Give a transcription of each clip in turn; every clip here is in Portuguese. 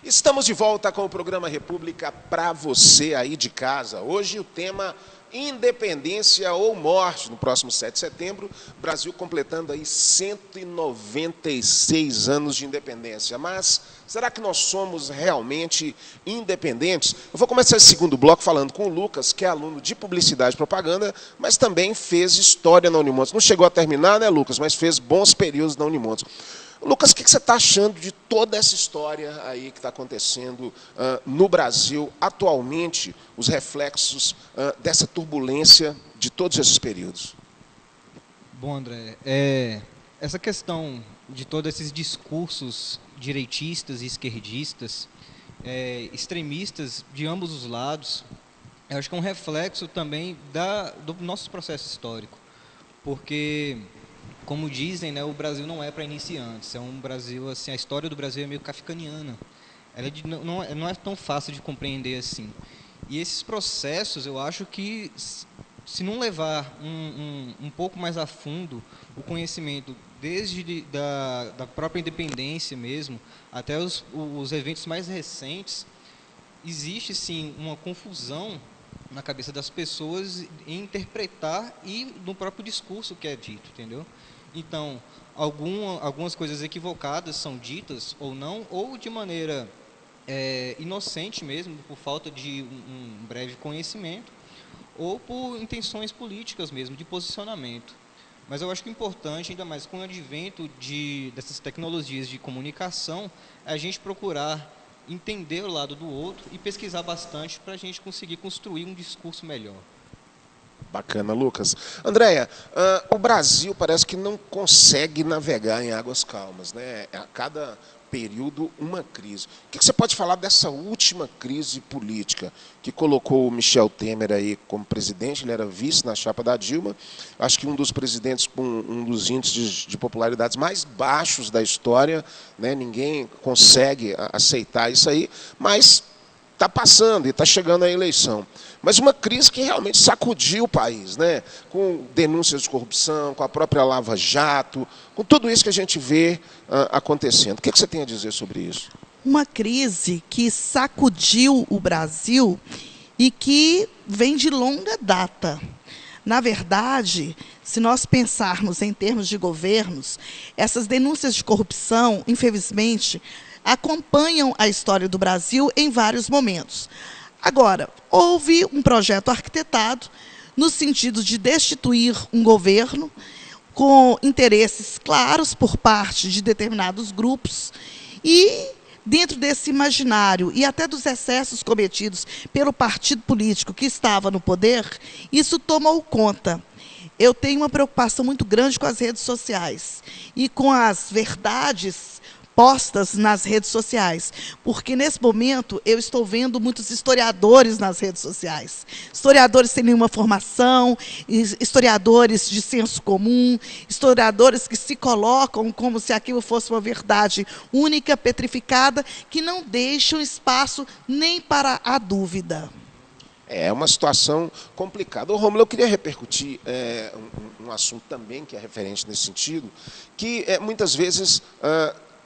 Estamos de volta com o programa República para você aí de casa. Hoje o tema Independência ou Morte. No próximo 7 de setembro, Brasil completando aí 196 anos de independência. Mas será que nós somos realmente independentes? Eu vou começar esse segundo bloco falando com o Lucas, que é aluno de Publicidade e Propaganda, mas também fez História na Unimontes. Não chegou a terminar, né, Lucas? Mas fez bons períodos na Unimontes. Lucas, o que você está achando de toda essa história aí que está acontecendo no Brasil atualmente, os reflexos dessa turbulência de todos esses períodos? Bom, André, essa questão de todos esses discursos direitistas e esquerdistas, extremistas de ambos os lados, eu acho que é um reflexo também do nosso processo histórico, porque, como dizem, né, o Brasil não é para iniciantes, é um Brasil, assim, a história do Brasil é meio kafkaniana, ela não é tão fácil de compreender assim. E esses processos, eu acho que, se não levar um pouco mais a fundo o conhecimento, desde da própria independência mesmo, até os eventos mais recentes, existe sim uma confusão na cabeça das pessoas em interpretar e no próprio discurso que é dito, entendeu? Então, algumas coisas equivocadas são ditas ou não, ou de maneira inocente mesmo, por falta de um breve conhecimento, ou por intenções políticas mesmo, de posicionamento. Mas eu acho que o importante, ainda mais com o advento dessas tecnologias de comunicação, é a gente procurar entender o lado do outro e pesquisar bastante para a gente conseguir construir um discurso melhor. Bacana, Lucas. Andréia, o Brasil parece que não consegue navegar em águas calmas, né? A cada período, uma crise. O que você pode falar dessa última crise política que colocou o Michel Temer aí como presidente? Ele era vice na chapa da Dilma. Acho que um dos presidentes com um dos índices de popularidades mais baixos da história, né? Ninguém consegue aceitar isso aí, mas está passando e está chegando a eleição. Mas uma crise que realmente sacudiu o país, né? Com denúncias de corrupção, com a própria Lava Jato, com tudo isso que a gente vê acontecendo. O que você tem a dizer sobre isso? Uma crise que sacudiu o Brasil e que vem de longa data. Na verdade, se nós pensarmos em termos de governos, essas denúncias de corrupção, infelizmente, acompanham a história do Brasil em vários momentos. Agora, houve um projeto arquitetado no sentido de destituir um governo com interesses claros por parte de determinados grupos e, dentro desse imaginário e até dos excessos cometidos pelo partido político que estava no poder, isso tomou conta. Eu tenho uma preocupação muito grande com as redes sociais e com as verdades postas nas redes sociais, porque nesse momento eu estou vendo muitos historiadores nas redes sociais, historiadores sem nenhuma formação, historiadores de senso comum, historiadores que se colocam como se aquilo fosse uma verdade única, petrificada, que não deixam espaço nem para a dúvida. É uma situação complicada. Ô, Rômulo, eu queria repercutir um assunto também que é referente nesse sentido, que muitas vezes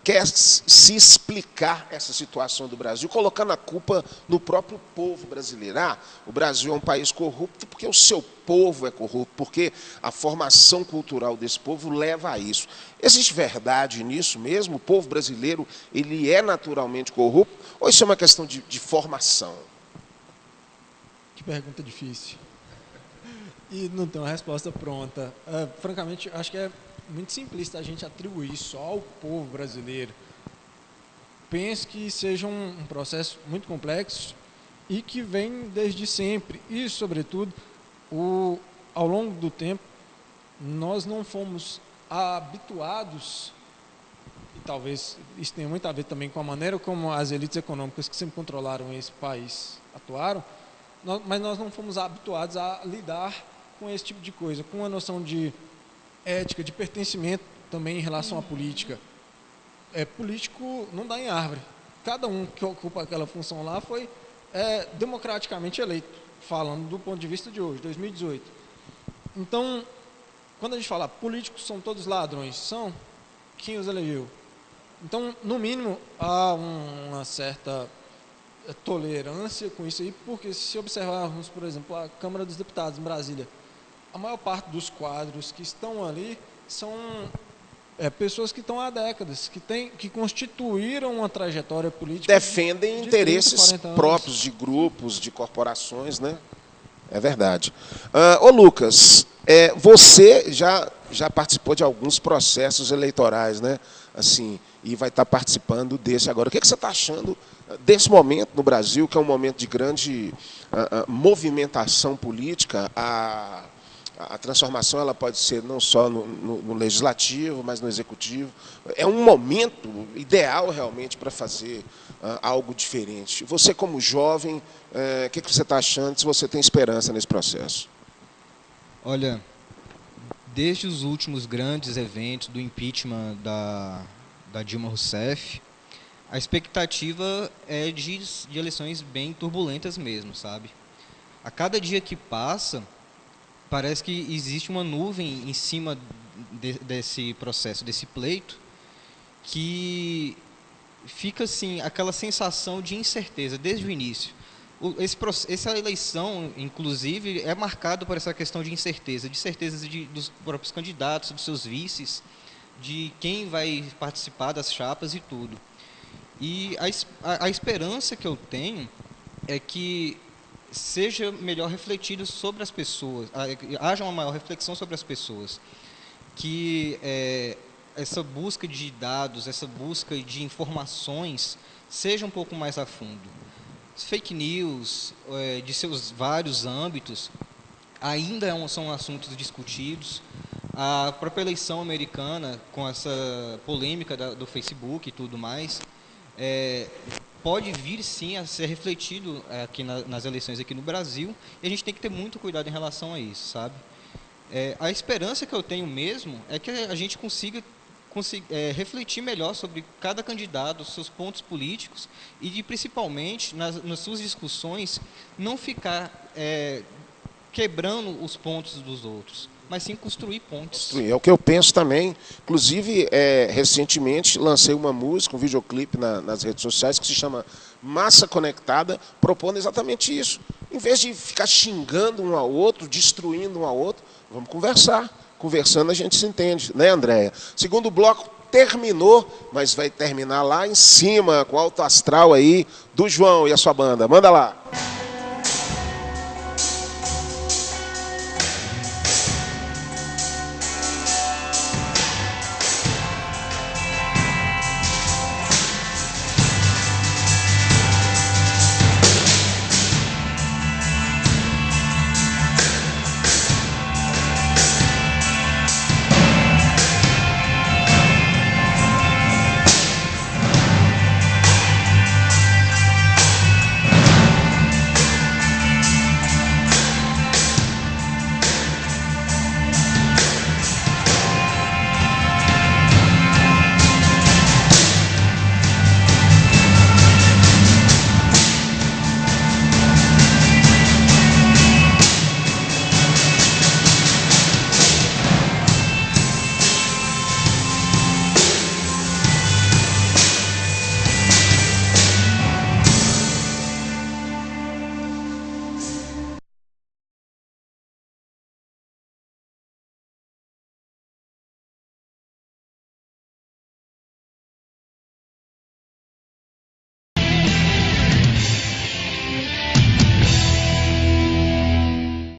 quer se explicar essa situação do Brasil, colocando a culpa no próprio povo brasileiro. O Brasil é um país corrupto porque o seu povo é corrupto, porque a formação cultural desse povo leva a isso. Existe verdade nisso mesmo? O povo brasileiro ele é naturalmente corrupto? Ou isso é uma questão de formação? Que pergunta difícil. E não tem uma resposta pronta. Francamente, acho que é muito simplista a gente atribuir só ao povo brasileiro. Penso que seja um processo muito complexo e que vem desde sempre. E, sobretudo, ao longo do tempo, nós não fomos habituados, e talvez isso tenha muito a ver também com a maneira como as elites econômicas que sempre controlaram esse país atuaram, mas nós não fomos habituados a lidar com esse tipo de coisa, com a noção de ética, de pertencimento também em relação à política. Político não dá em árvore. Cada um que ocupa aquela função lá foi democraticamente eleito, falando do ponto de vista de hoje, 2018. Então, quando a gente fala políticos são todos ladrões, são quem os elegeu? Então, no mínimo, há uma certa tolerância com isso aí, porque se observarmos, por exemplo, a Câmara dos Deputados em Brasília, a maior parte dos quadros que estão ali são pessoas que estão há décadas, que constituíram uma trajetória política. Defendem de interesses 30, 40 anos. próprios de grupos, de corporações, né? É verdade. Ô Lucas, você já participou de alguns processos eleitorais, né? Assim, e vai estar participando desse agora. O que você está achando desse momento no Brasil, que é um momento de grande movimentação política? A transformação ela pode ser não só no legislativo, mas no executivo. É um momento ideal realmente para fazer algo diferente. Você, como jovem, o que você está achando, se você tem esperança nesse processo? Olha, desde os últimos grandes eventos do impeachment da Dilma Rousseff, a expectativa é de eleições bem turbulentas mesmo, sabe? A cada dia que passa, parece que existe uma nuvem em cima desse processo, desse pleito, que fica assim, aquela sensação de incerteza desde o início. Essa eleição, inclusive, é marcada por essa questão de incerteza, dos próprios candidatos, dos seus vices, de quem vai participar das chapas e tudo. E a esperança que eu tenho é que seja melhor refletido sobre as pessoas, haja uma maior reflexão sobre as pessoas, que essa busca de dados, essa busca de informações seja um pouco mais a fundo. Fake news, de seus vários âmbitos, ainda são assuntos discutidos. A própria eleição americana, com essa polêmica do Facebook e tudo mais, pode vir sim a ser refletido aqui nas eleições aqui no Brasil, e a gente tem que ter muito cuidado em relação a isso, sabe? A esperança que eu tenho mesmo é que a gente consiga refletir melhor sobre cada candidato, seus pontos políticos, e de, principalmente nas suas discussões, não ficar quebrando os pontos dos outros, mas sim construir pontes. É o que eu penso também. Inclusive, recentemente lancei uma música, um videoclipe nas redes sociais que se chama Massa Conectada, propondo exatamente isso. Em vez de ficar xingando um ao outro, destruindo um ao outro, vamos conversar. Conversando a gente se entende, né, Andréia? Segundo bloco terminou, mas vai terminar lá em cima, com o alto astral aí do João e a sua banda. Manda lá.